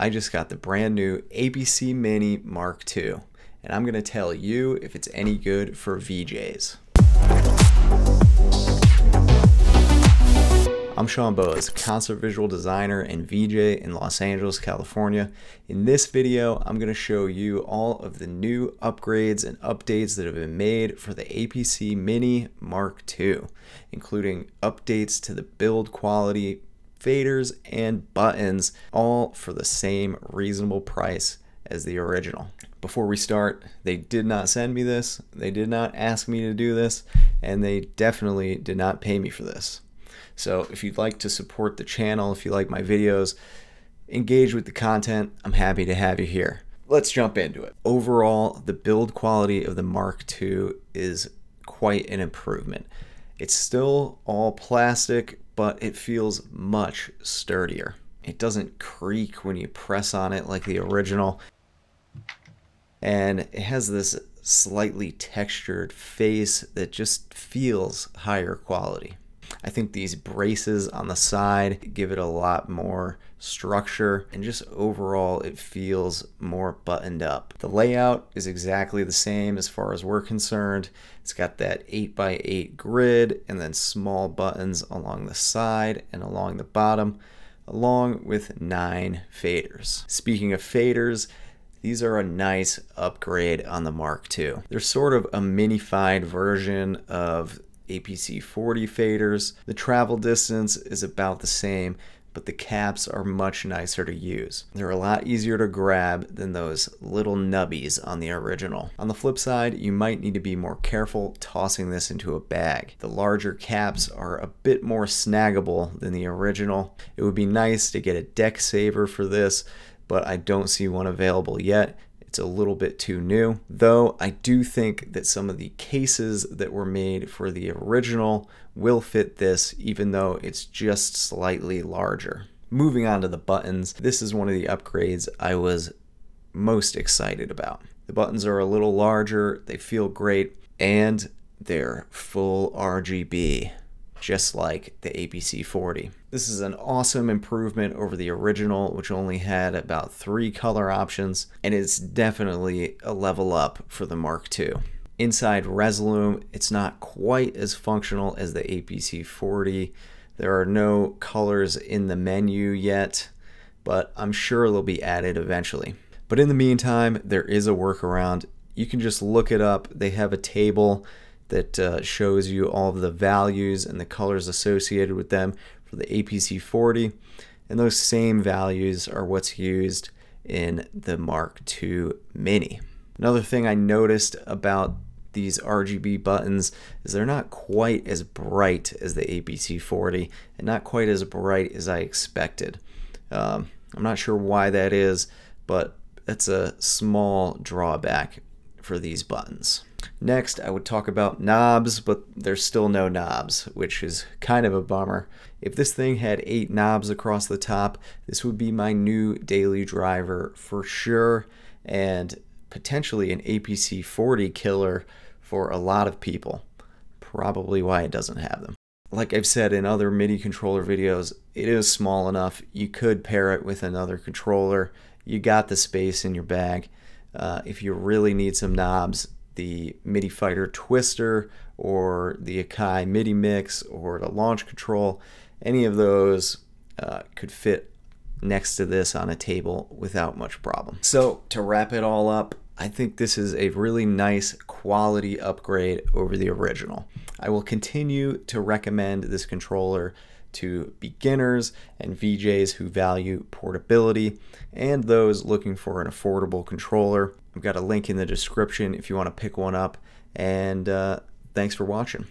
I just got the brand new APC Mini Mark II, and I'm going to tell you if it's any good for VJs. I'm Sean Bowes, concert visual designer and VJ in Los Angeles, California. In this video, I'm going to show you all of the new upgrades and updates that have been made for the APC Mini Mark II, including updates to the build quality, faders, and buttons, all for the same reasonable price as the original. Before we start, they did not send me this, they did not ask me to do this, and they definitely did not pay me for this. So if you'd like to support the channel, if you like my videos, engage with the content, I'm happy to have you here. Let's jump into it. Overall, the build quality of the Mark II is quite an improvement. It's still all plastic, but it feels much sturdier. It doesn't creak when you press on it like the original. And it has this slightly textured face that just feels higher quality. I think these braces on the side give it a lot more structure, and just overall it feels more buttoned up. The layout is exactly the same as far as we're concerned. It's got that 8x8 grid and then small buttons along the side and along the bottom, along with 9 faders. Speaking of faders, these are a nice upgrade on the Mark II. They're sort of a minified version of APC 40 faders. The travel distance is about the same, but the caps are much nicer to use. They're a lot easier to grab than those little nubbies on the original. On the flip side, you might need to be more careful tossing this into a bag. The larger caps are a bit more snaggable than the original. It would be nice to get a deck saver for this, but I don't see one available yet. It's a little bit too new, though I do think that some of the cases that were made for the original will fit this, even though it's just slightly larger. Moving on to the buttons, this is one of the upgrades I was most excited about. The buttons are a little larger, they feel great, and they're full RGB, just like the APC 40. This is an awesome improvement over the original, which only had about 3 color options, and it's definitely a level up for the Mark II. Inside resolume, it's not quite as functional as the APC 40. There are no colors in the menu yet, but I'm sure they'll be added eventually. But in the meantime, there is a workaround. You can just look it up. They have a table that shows you all of the values and the colors associated with them for the APC 40, and those same values are what's used in the Mark II Mini. Another thing I noticed about these RGB buttons is they're not quite as bright as the APC 40 and not quite as bright as I expected. I'm not sure why that is, but that's a small drawback for these buttons. Next, I would talk about knobs, but there's still no knobs, which is kind of a bummer. If this thing had 8 knobs across the top, this would be my new daily driver for sure, and potentially an APC 40 killer for a lot of people. Probably why it doesn't have them. Like I've said in other MIDI controller videos, it is small enough. You could pair it with another controller. You got the space in your bag. If you really need some knobs, the MIDI Fighter Twister or the Akai MIDI Mix or the Launch Control, any of those could fit next to this on a table without much problem. So to wrap it all up, I think this is a really nice quality upgrade over the original. I will continue to recommend this controller to beginners and VJs who value portability and those looking for an affordable controller. I've got a link in the description if you want to pick one up, and thanks for watching.